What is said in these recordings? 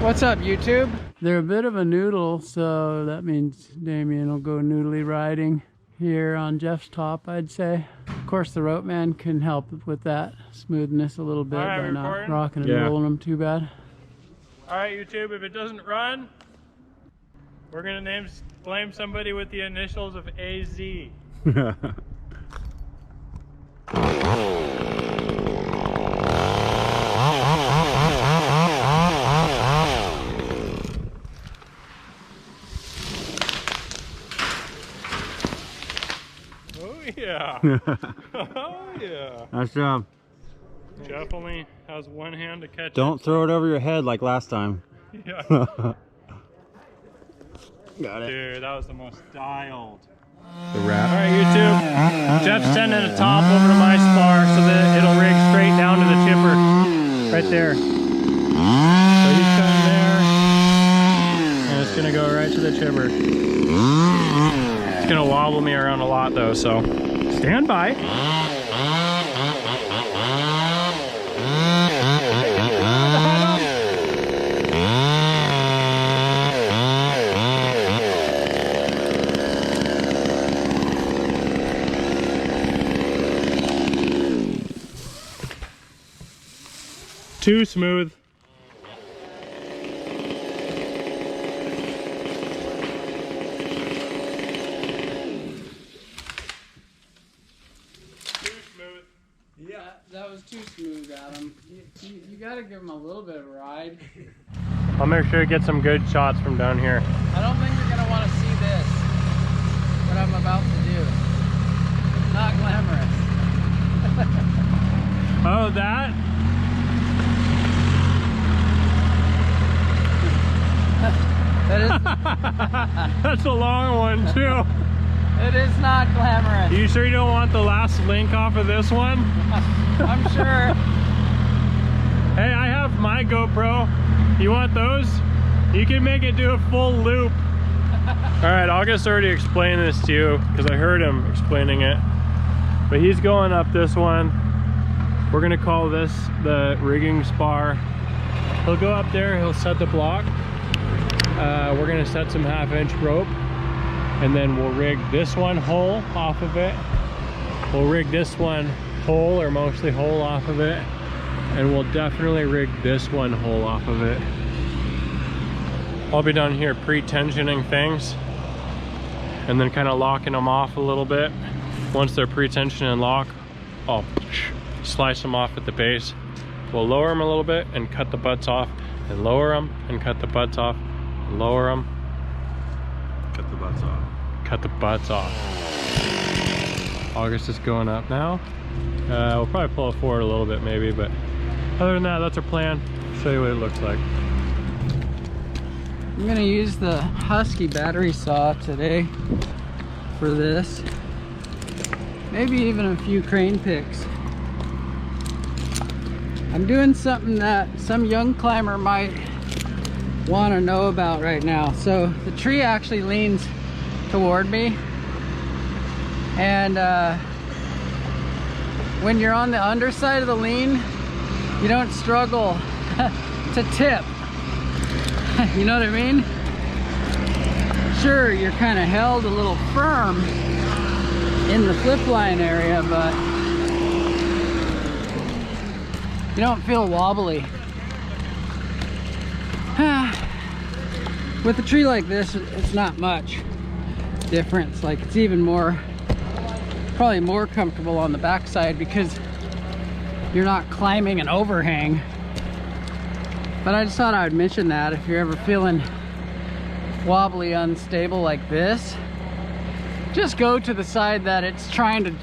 What's up, YouTube? They're a bit of a noodle, so that means Damien will go noodly riding here on Jeff's top, I'd say. Of course, the rope man can help with that smoothness a little bit by not rocking and rolling them too bad. Alright, YouTube, if it doesn't run, we're gonna blame somebody with the initials of AZ. Oh yeah. Oh yeah. Nice job. Jeff only has one hand to catch Don't throw it over your head like last time. Yeah. Got it. Dude, that was the most dialed. The wrap. Alright, YouTube. Jeff's sending a top over to my spar so that it'll rig straight down to the chipper. Right there. So he's cutting there. And it's gonna go right to the chipper. It's gonna wobble me around a lot though, so stand by. Too smooth. Yeah, that was too smooth, Adam. You gotta give him a little bit of a ride. I'll make sure to get some good shots from down here. I don't think you're gonna want to see this, what I'm about to do. Not glamorous. Oh, that? That is, That's a long one too. it is not glamorous. You sure you don't want the last link off of this one? I'm sure. Hey, I have my GoPro. You want those? You can make it do a full loop. Alright, August already explained this to you because I heard him explaining it. But he's going up this one. We're gonna call this the rigging spar. He'll go up there, he'll set the block. We're gonna set some 1/2-inch rope, and then we'll rig this one whole off of it. We'll rig this one whole or mostly whole off of it, and we'll definitely rig this one whole off of it. I'll be down here pre-tensioning things and then kind of locking them off a little bit. Once they're pre-tensioned and locked, I'll slice them off at the base. We'll lower them a little bit and cut the butts off, and lower them and cut the butts off, and lower them. Cut the butts off. Cut the butts off. August is going up now. We'll probably pull it forward a little bit maybe, but other than that, that's our plan. I'll show you what it looks like. I'm gonna use the Husky battery saw today for this. Maybe even a few crane picks. I'm doing something that some young climber might want to know about right now. So the tree actually leans toward me, and when you're on the underside of the lean, you don't struggle to tip. You know what I mean? Sure, you're kind of held a little firm in the flip line area, but you don't feel wobbly. With a tree like this, it's not much difference. Like, it's even more, probably more comfortable on the backside because you're not climbing an overhang. But I just thought I would mention that if you're ever feeling wobbly, unstable like this, just go to the side that it's trying to,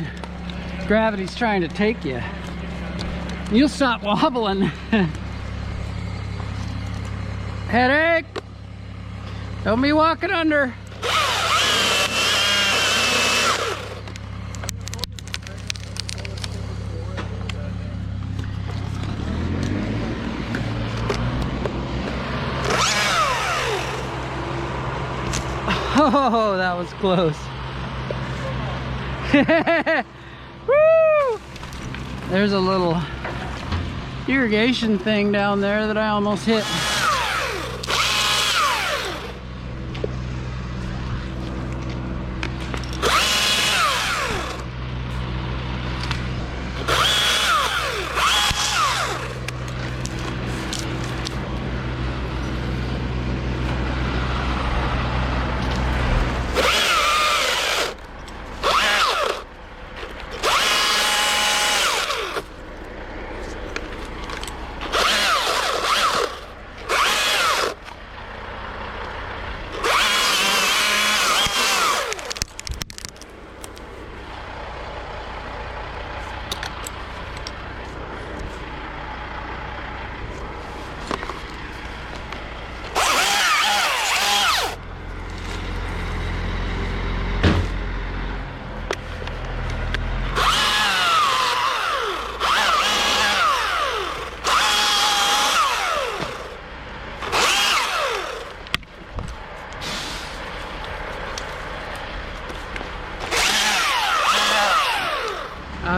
gravity's trying to take you. You'll stop wobbling. Headache! Don't be walking under. Oh, that was close. Woo! There's a little irrigation thing down there that I almost hit.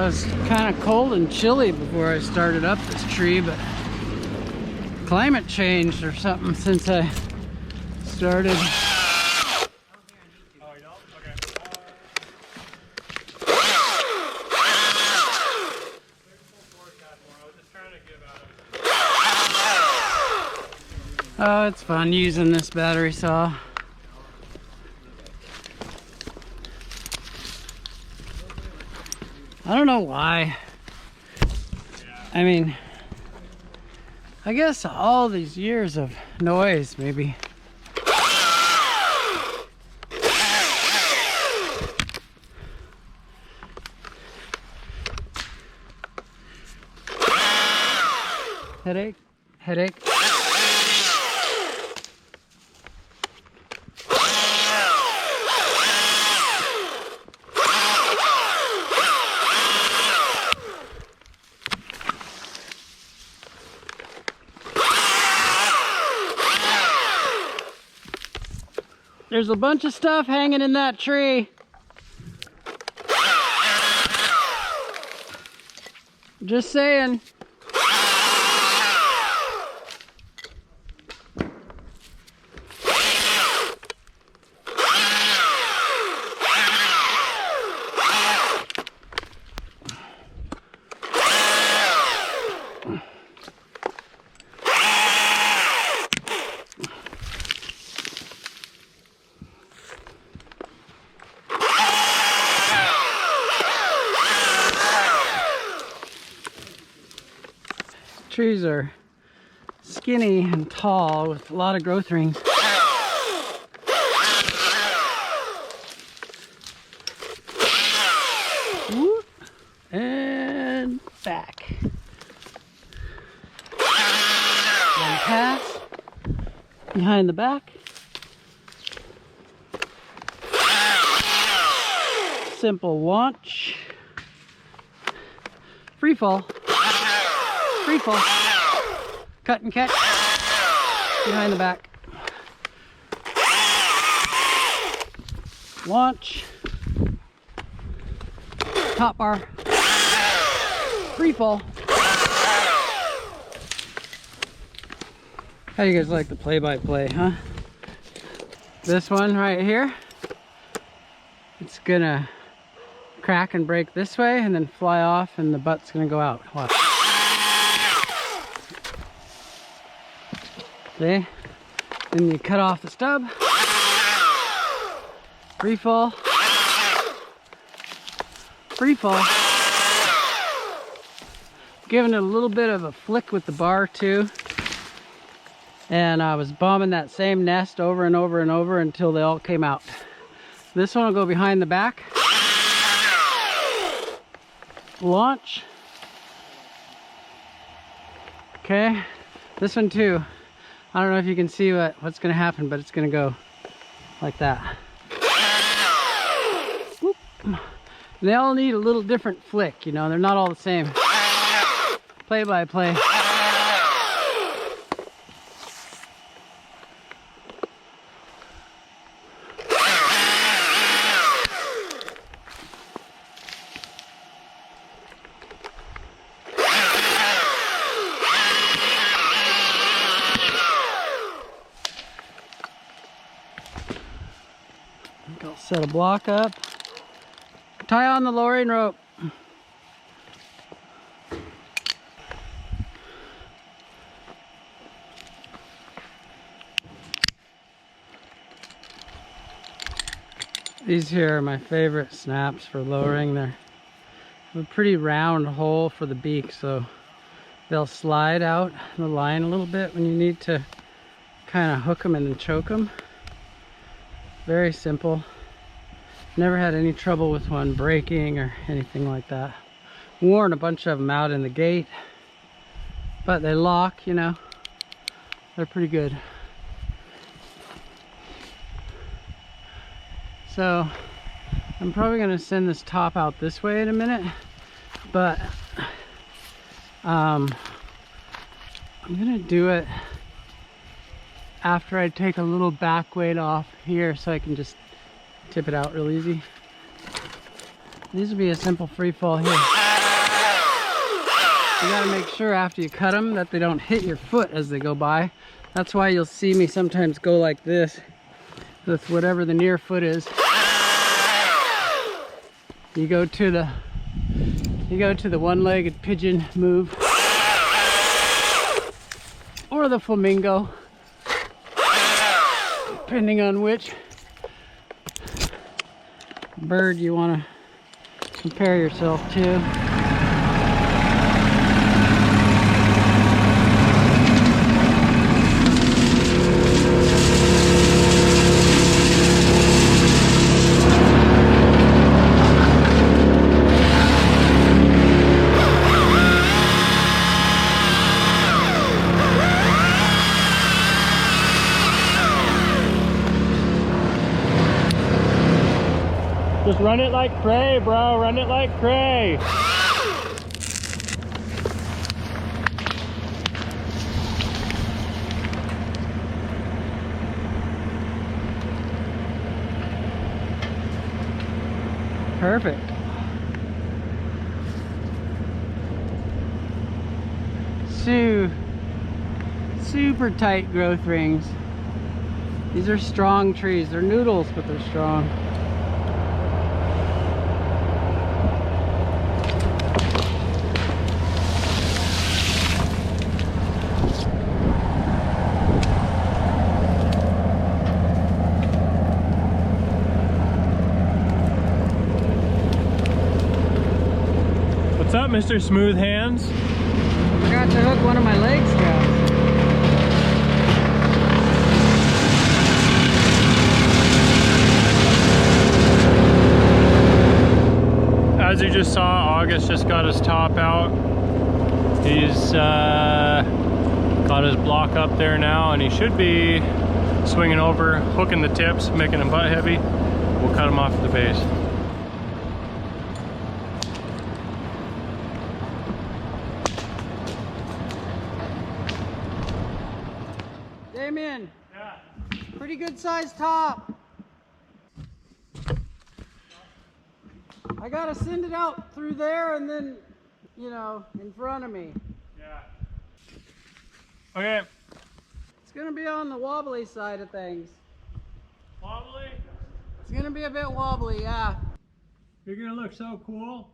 was kind of cold and chilly before I started up this tree, but climate changed or something since I started. Oh, it's fun using this battery saw. I don't know why. I mean, I guess all these years of noise, maybe. Headache, headache. There's a bunch of stuff hanging in that tree. Just saying. Trees are skinny and tall with a lot of growth rings. Whoop. And back. One pass. Behind the back. Simple launch. Free fall. Free fall. Cut and catch. Behind the back. Launch. Top bar. Free fall. How do you guys like the play-by-play, huh? This one right here, it's gonna crack and break this way and then fly off and the butt's gonna go out. Watch. See? Then you cut off the stub. Free fall. Free fall. Giving it a little bit of a flick with the bar too. And I was bombing that same nest over and over and over until they all came out. This one will go behind the back. Launch. Okay. This one too. I don't know if you can see what's going to happen, but it's going to go like that. Whoop. They all need a little different flick, you know, they're not all the same. Play by play. I'll set a block up. Tie on the lowering rope. These here are my favorite snaps for lowering. They're a pretty round hole for the beak, so they'll slide out the line a little bit when you need to kind of hook them and then choke them. Very simple. Never had any trouble with one breaking or anything like that. Worn a bunch of them out in the gate, but they lock, you know. They're pretty good. So I'm probably going to send this top out this way in a minute, but I'm going to do it after I take a little back weight off here so I can just tip it out real easy. These would be a simple free fall here. You gotta make sure after you cut them that they don't hit your foot as they go by. That's why you'll see me sometimes go like this with whatever the near foot is. You go to the one-legged pigeon move, or the flamingo, depending on which bird you want to compare yourself to. Just run it like cray, bro. Run it like cray. Perfect. Super tight growth rings. These are strong trees. They're noodles, but they're strong. What's up, Mr. Smooth Hands? Forgot to hook one of my leg straps. As you just saw, August just got his top out. He's got his block up there now, and he should be swinging over, hooking the tips, making them butt heavy. We'll cut him off at the base. Damien, Yeah. pretty good sized top. I gotta send it out through there and then, you know, in front of me. Yeah. Okay. It's gonna be on the wobbly side of things. Wobbly. It's gonna be a bit wobbly, yeah. You're gonna look so cool.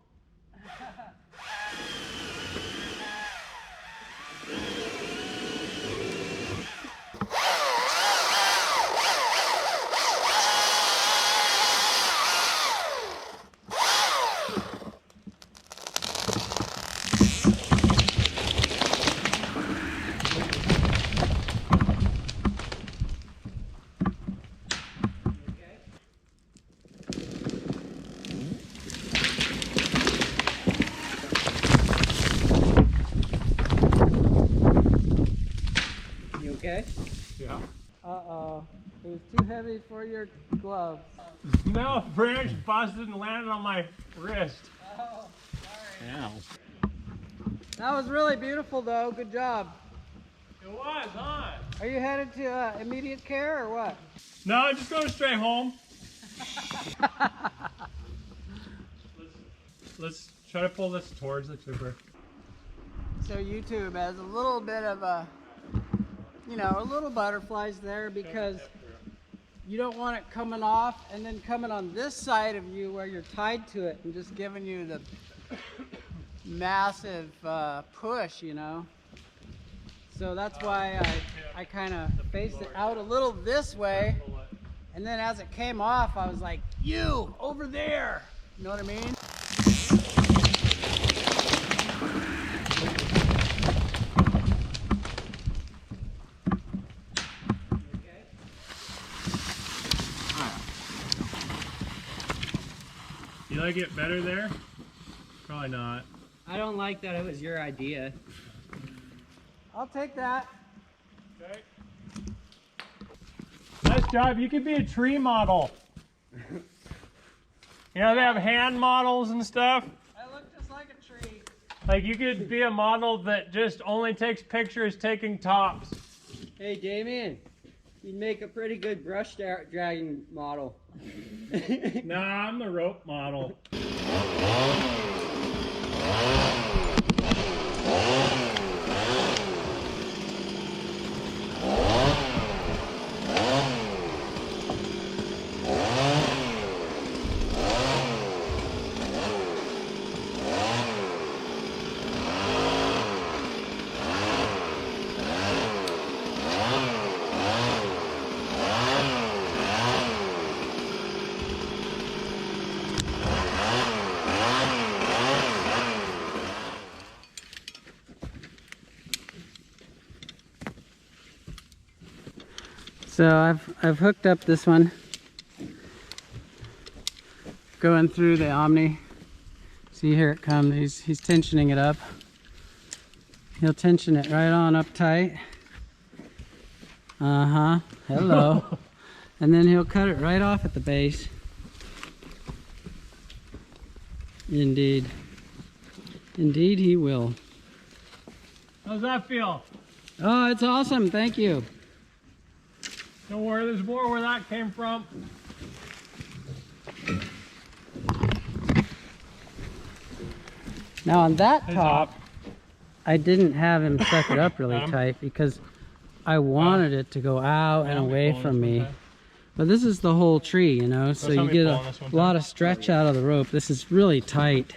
You okay? Yeah. Uh-oh. It was too heavy for your glove. No, a branch busted and landed on my wrist. Oh, sorry. Ow. That was really beautiful though. Good job. It was, huh? Are you headed to immediate care or what? No, I'm just going straight home. Let's try to pull this towards the trooper. So YouTube has a little bit of a, you know, a little butterflies there because you don't want it coming off and then coming on this side of you where you're tied to it and just giving you the massive push, you know. So that's why I kind of faced it out a little this way, and then as it came off I was like, you over there, you know what I mean? You like it better there? Probably not. I don't like that it was your idea. I'll take that. Okay. Nice job. You could be a tree model. You know, they have hand models and stuff. I look just like a tree. Like, you could be a model that just only takes pictures taking tops. Hey Damien, you'd make a pretty good brush dragging model. Nah, I'm the rope model. So I've hooked up this one, going through the Omni. See, here it comes. He's tensioning it up. He'll tension it right on up tight. Hello. And then he'll cut it right off at the base. Indeed. Indeed he will. How's that feel? Oh, it's awesome. Thank you. Don't worry, there's more where that came from. Now on that Hey, top, I didn't have him suck it up really tight because I wanted it to go out and away from me. But this is the whole tree, you know, so you get a lot of stretch out of the rope. This is really tight.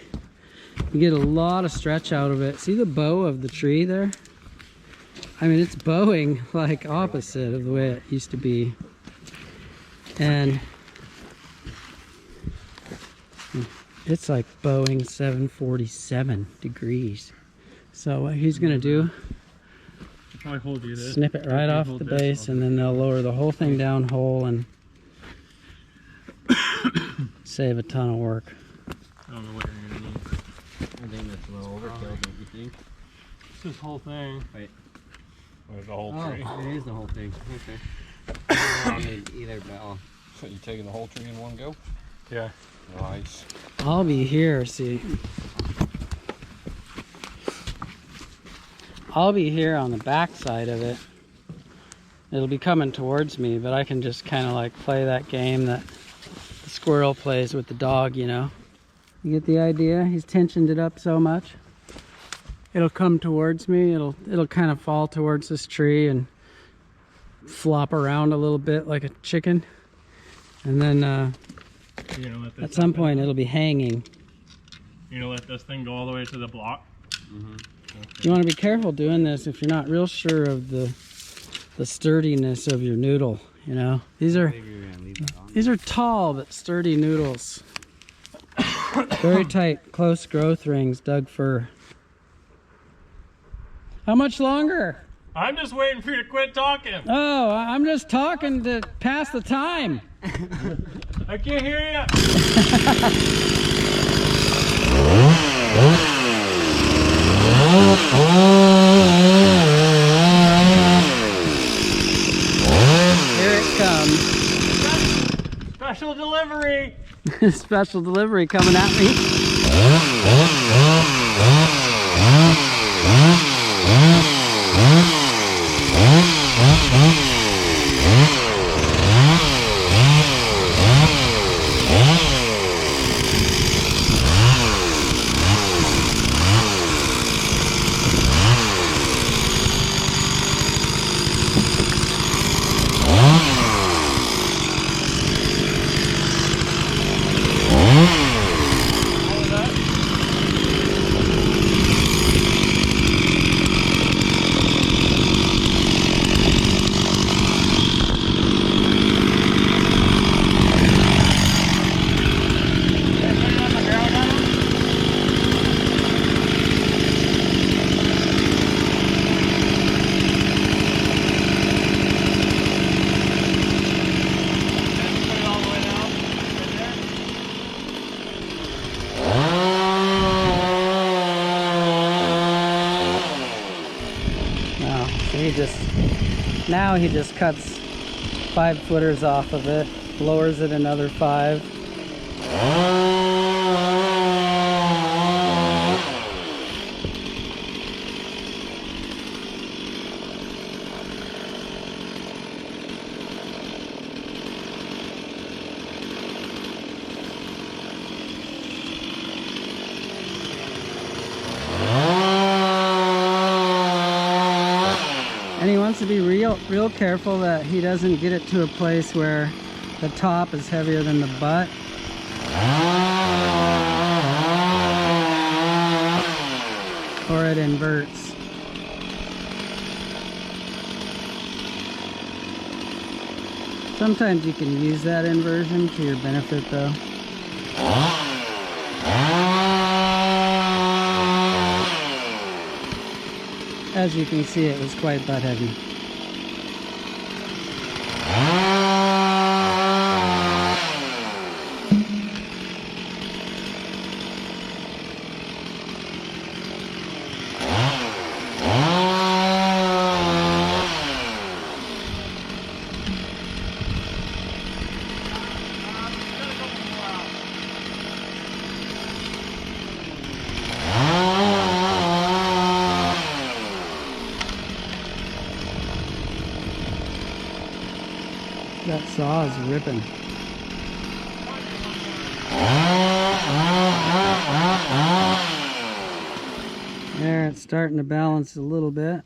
You get a lot of stretch out of it. See the bow of the tree there? I mean, it's bowing like opposite of the way it used to be. And it's like bowing 747 degrees. So what he's gonna do, I'll hold you this. snip it right off the base, and then they'll lower the whole thing down whole and save a ton of work. I don't know what you're gonna need. I think that's a little overkill, don't you think? It's this whole thing. Wait. Or the whole tree. It is the whole thing. Okay. I don't need either bell. So you taking the whole tree in one go? Yeah. Nice. I'll be here, see. I'll be here on the back side of it. It'll be coming towards me, but I can just kind of like play that game that the squirrel plays with the dog, you know. You get the idea? He's tensioned it up so much. It'll come towards me. It'll kind of fall towards this tree and flop around a little bit like a chicken. And then You're gonna let this at some happen? point it'll be hanging. You're gonna let this thing go all the way to the block? You want to be careful doing this if you're not real sure of the sturdiness of your noodle, you know. These are tall but sturdy noodles. Very tight, close growth rings, Doug fir. How much longer? I'm just waiting for you to quit talking. Oh, I'm just talking to pass the time. I can't hear you. Here it comes. Special delivery. Special delivery coming at me. Now he just cuts 5 footers off of it, lowers it another 5. real careful that he doesn't get it to a place where the top is heavier than the butt. Or it inverts. Sometimes you can use that inversion to your benefit though. As you can see, it was quite butt heavy. That saw is ripping. There, it's starting to balance a little bit.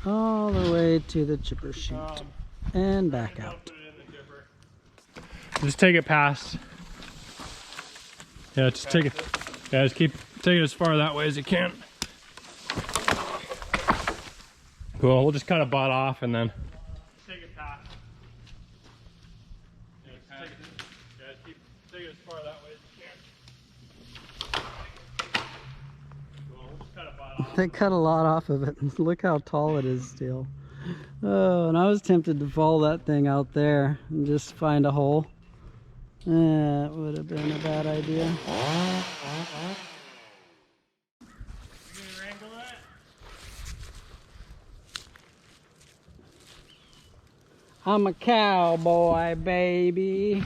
All the way to the chipper chute and back out. Just take it past. Yeah, just take it. Yeah, just keep taking it as far that way as you can. Cool, we'll just cut a butt off and then take it past. Yeah, just keep take it as far that way as you can. Cool, we'll just cut a butt off. They cut a lot off of it. Look how tall it is still. Oh, and I was tempted to follow that thing out there and just find a hole. That would have been a bad idea. I'm a cowboy, baby.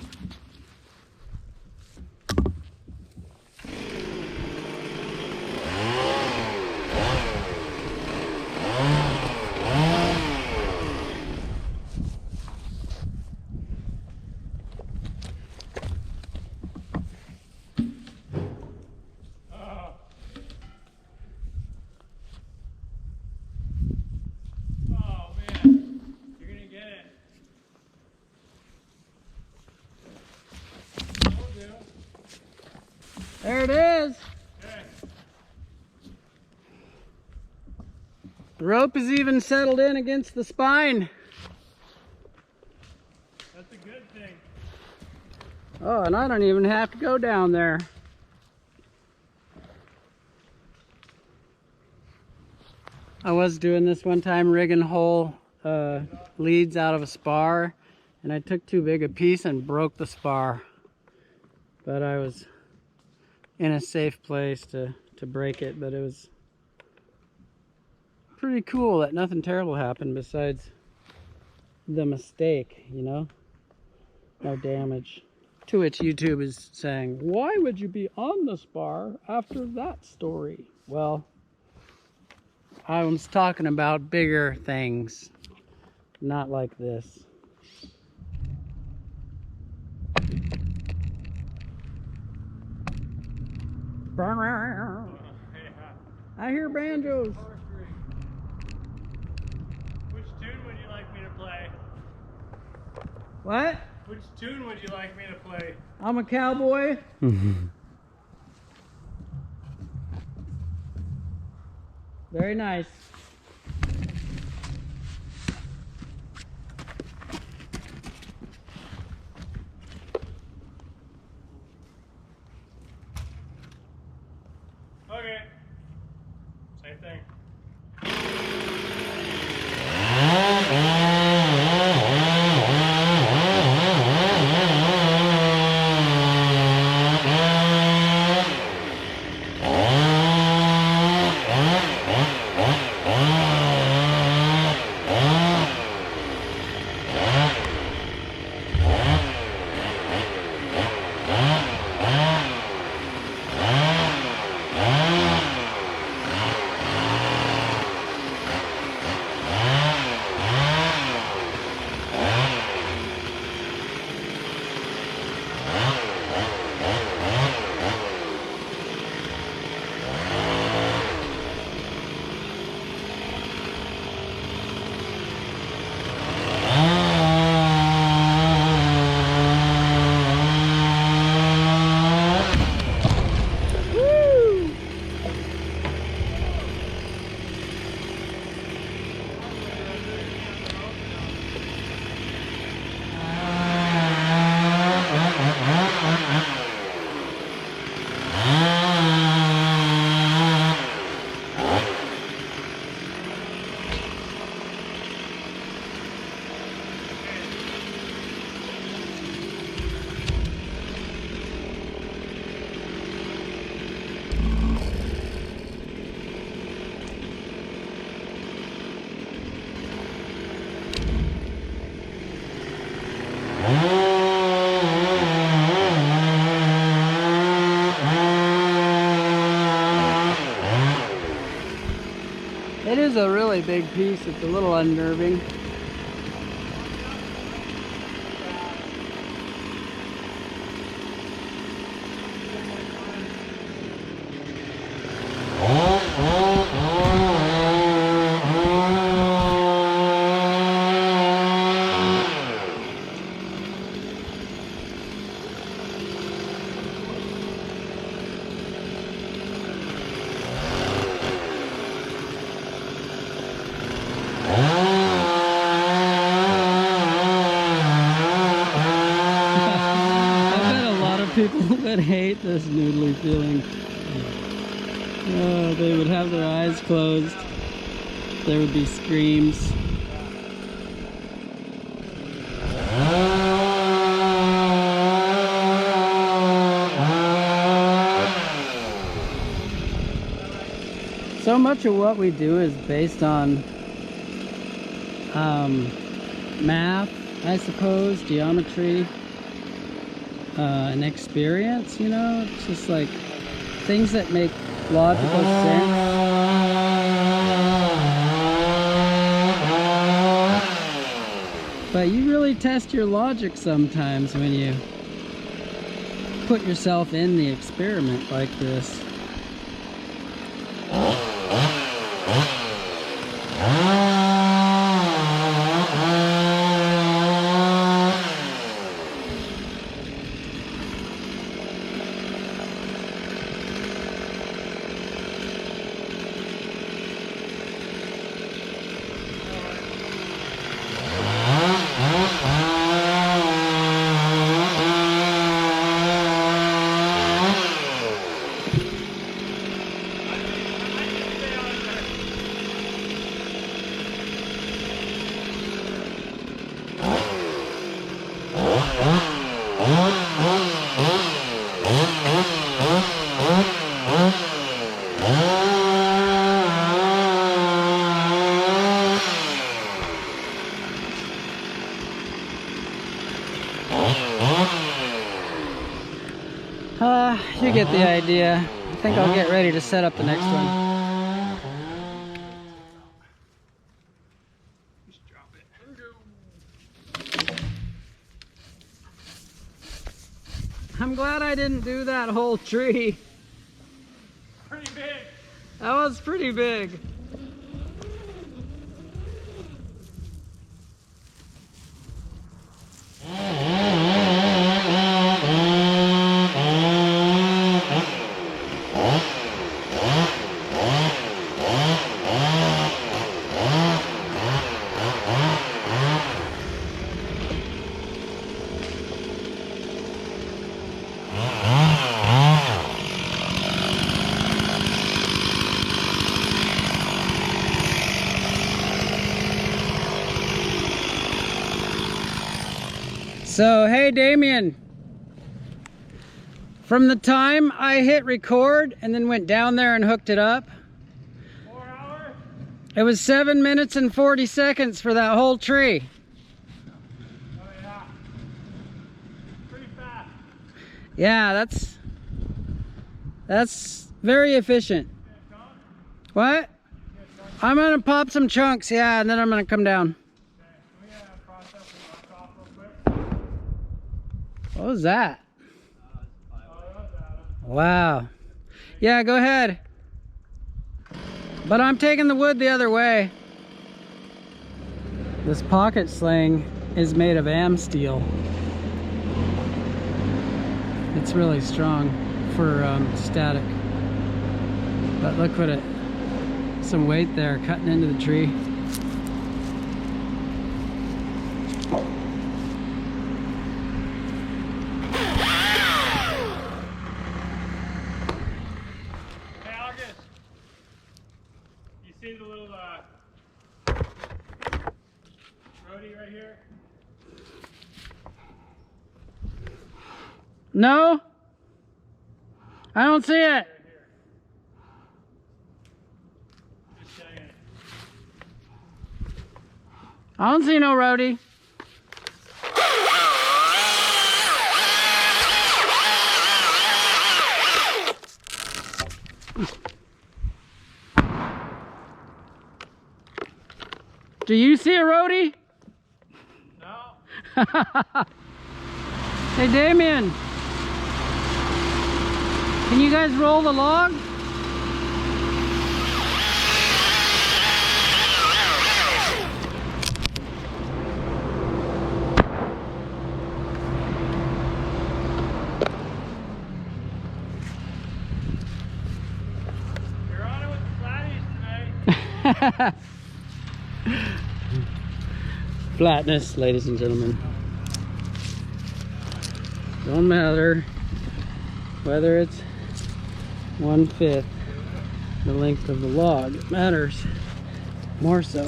There it is. Okay. The rope is even settled in against the spine. That's a good thing. Oh, and I don't even have to go down there. I was doing this one time, rigging whole leads out of a spar, and I took too big a piece and broke the spar. But I was in a safe place to break it, but it was pretty cool that nothing terrible happened besides the mistake, you know? No damage. To which YouTube is saying, why would you be on the spar after that story? Well, I was talking about bigger things, not like this. I hear banjos. Which tune would you like me to play? What? Which tune would you like me to play? I'm a cowboy. Very nice. Okay. Same thing. big piece. It's a little unnerving. People would hate this noodly feeling. Oh, they would have their eyes closed. There would be screams. So much of what we do is based on math, I suppose, geometry. An experience, you know, it's just like things that make logical sense. But you really test your logic sometimes when you put yourself in the experiment like this. You get the idea. I think I'll get ready to set up the next one. Just drop it. I'm glad I didn't do that whole tree. Pretty big. That was pretty big. So, hey Damien, from the time I hit record and then went down there and hooked it up, 4 hours? it was 7 minutes and 40 seconds for that whole tree. Oh yeah. Pretty fast. Yeah, that's very efficient. What? I'm gonna pop some chunks, yeah, and then I'm gonna come down. What was that? Wow. Yeah, go ahead. But I'm taking the wood the other way. This pocket sling is made of AmSteel. It's really strong for static. But look what some weight there cutting into the tree. See the little roadie right here? No, I don't see it. Right here. Just saying. I don't see no roadie. Do you see a roadie? No. Hey Damien, can you guys roll the log? You're on it with the flatties today. Flatness, ladies and gentlemen. Don't matter whether it's 1/5 the length of the log. It matters more so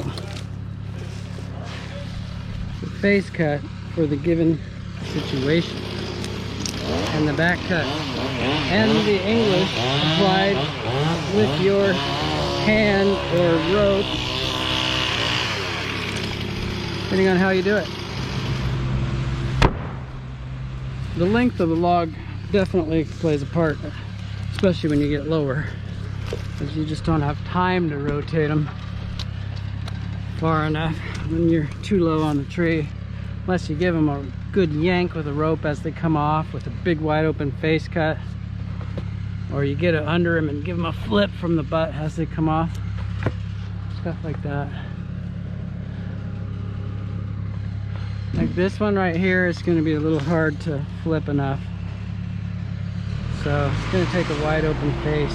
the face cut for the given situation, and the back cut, and the English applied with your hand or rope, depending on how you do it. The length of the log definitely plays a part, especially when you get lower, because you just don't have time to rotate them far enough when you're too low on the tree, unless you give them a good yank with a rope as they come off with a big wide open face cut, or you get it under them and give them a flip from the butt as they come off, stuff like that. Like this one right here is going to be a little hard to flip enough, so it's going to take a wide open face.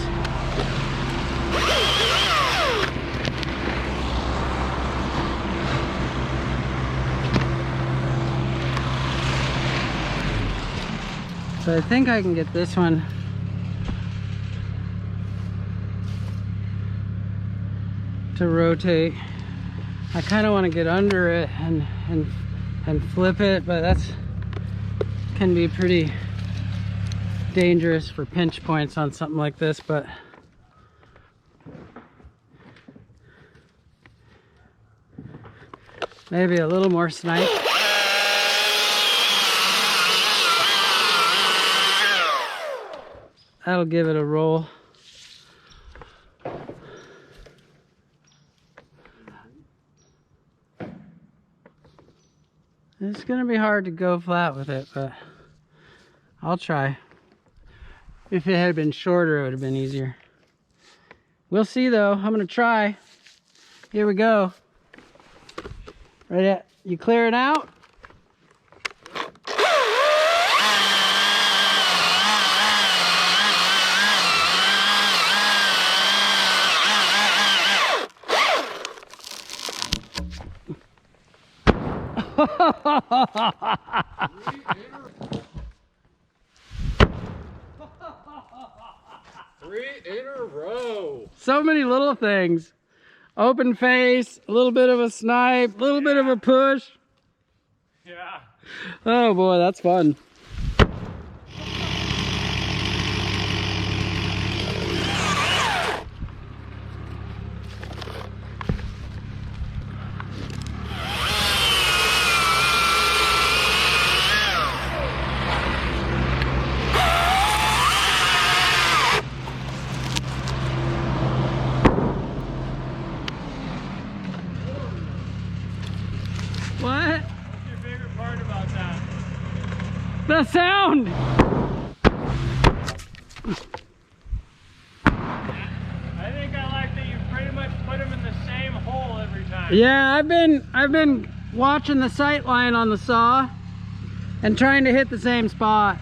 So I think I can get this one to rotate. I kind of want to get under it and flip it, but that's can be pretty dangerous for pinch points on something like this. But maybe a little more snipe. That'll give it a roll. It's gonna be hard to go flat with it, but I'll try. If it had been shorter, it would have been easier. We'll see though. I'm gonna try. Here we go. Ready? You clear it out? Three in a row. So many little things. Open face, a little bit of a snipe, a little bit of a push. Yeah. Oh boy, that's fun. What? What's your favorite part about that? The sound! I think I like that you pretty much put them in the same hole every time. Yeah, I've been watching the sight line on the saw and trying to hit the same spot.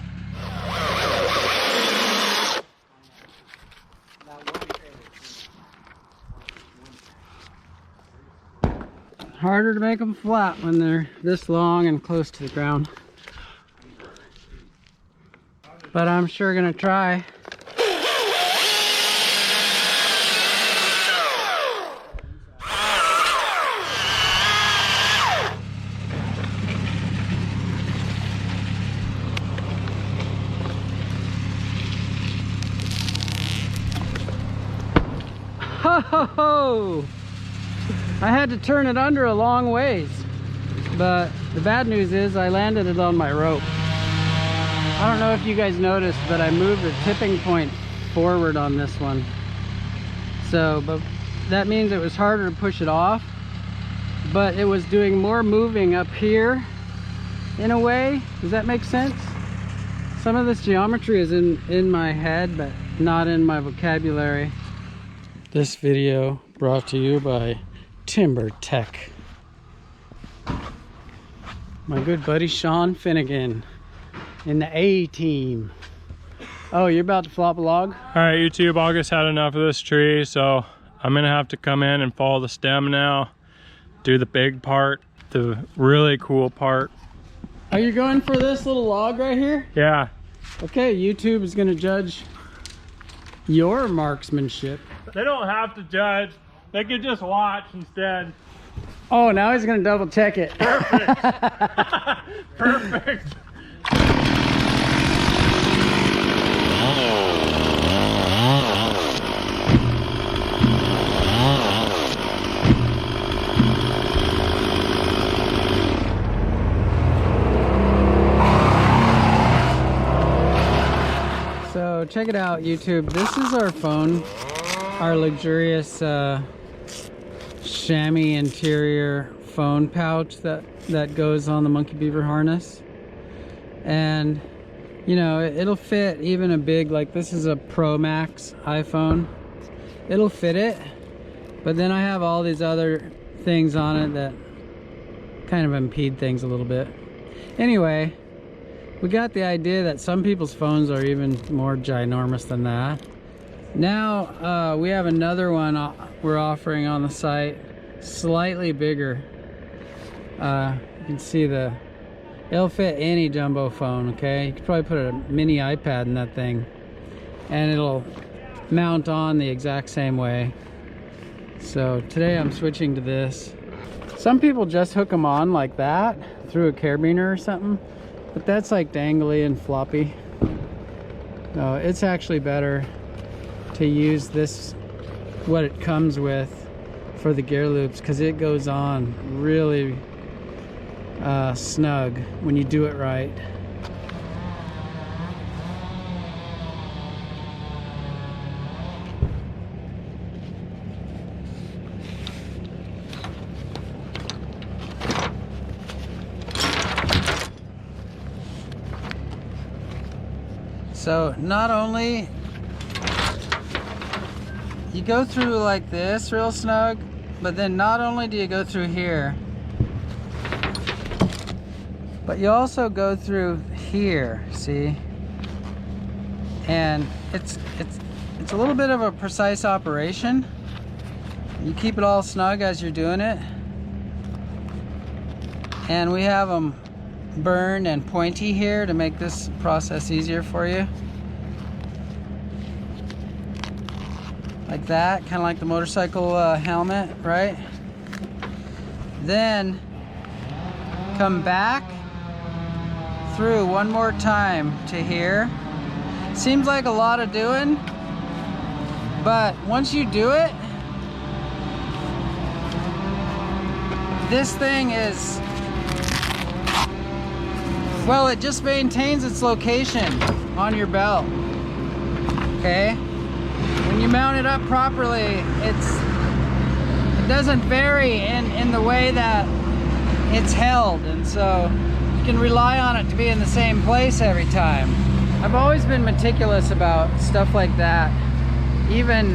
Harder to make them flat when they're this long and close to the ground. But I'm sure gonna try. Ho ho ho! I had to turn it under a long ways, but the bad news is I landed it on my rope. I don't know if you guys noticed, but I moved the tipping point forward on this one. So, but that means it was harder to push it off, but it was doing more moving up here in a way. Does that make sense? Some of this geometry is in my head, but not in my vocabulary. This video brought to you by Timber Tech. My good buddy Sean Finnegan in the A team. Oh, you're about to flop a log? All right, YouTube, August had enough of this tree, so I'm gonna have to come in and follow the stem now, do the big part, the really cool part. Are you going for this little log right here? Yeah. Okay, YouTube is gonna judge your marksmanship. They don't have to judge. They can just watch instead. Oh, now he's gonna double check it. Perfect. So check it out, YouTube. This is our phone, our luxurious chamois interior phone pouch that goes on the Monkey Beaver harness. And you know, it'll fit even a big, like this is a Pro Max iPhone. It'll fit it, but then I have all these other things on it that kind of impede things a little bit. Anyway, we got the idea that some people's phones are even more ginormous than that. Now we have another one we're offering on the site, slightly bigger. You can see it'll fit any jumbo phone, okay? You could probably put a mini iPad in that thing and it'll mount on the exact same way. So today I'm switching to this. Some people just hook them on like that through a carabiner or something, but that's like dangly and floppy. No, it's actually better to use this, what it comes with, for the gear loops, because it goes on really snug when you do it right. So not only you go through like this real snug, but then not only do you go through here, but you also go through here, see? And it's a little bit of a precise operation. You keep it all snug as you're doing it. And we have them burned and pointy here to make this process easier for you. Like that, kind of like the motorcycle helmet, right? Then come back through one more time to here. Seems like a lot of doing, but once you do it, this thing is, well, it just maintains its location on your belt, okay? When you mount it up properly, it doesn't vary in the way that it's held, and so you can rely on it to be in the same place every time. I've always been meticulous about stuff like that. Even,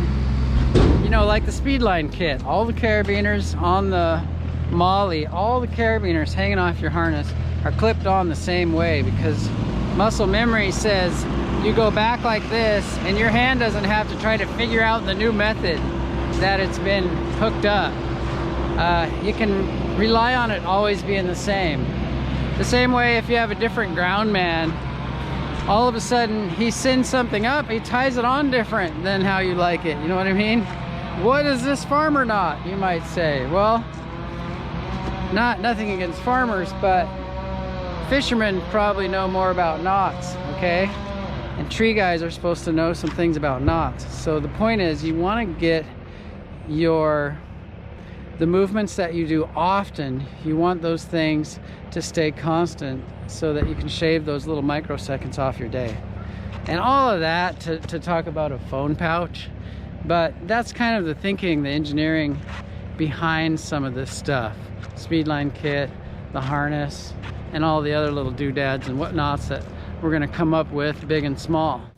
you know, like the Speedline kit, all the carabiners on the Molly, all the carabiners hanging off your harness are clipped on the same way, because muscle memory says you go back like this and your hand doesn't have to try to figure out the new method that it's been hooked up. You can rely on it always being the same. The same way if you have a different ground man, all of a sudden he sends something up, he ties it on different than how you like it. You know what I mean? What is this farmer knot, you might say? Well, nothing against farmers, but fishermen probably know more about knots, okay? And tree guys are supposed to know some things about knots. So the point is, you want to get the movements that you do often, you want those things to stay constant so that you can shave those little microseconds off your day. And all of that to talk about a phone pouch, but that's kind of the thinking, the engineering behind some of this stuff. Speedline kit, the harness, and all the other little doodads and whatnots that we're gonna come up with, big and small.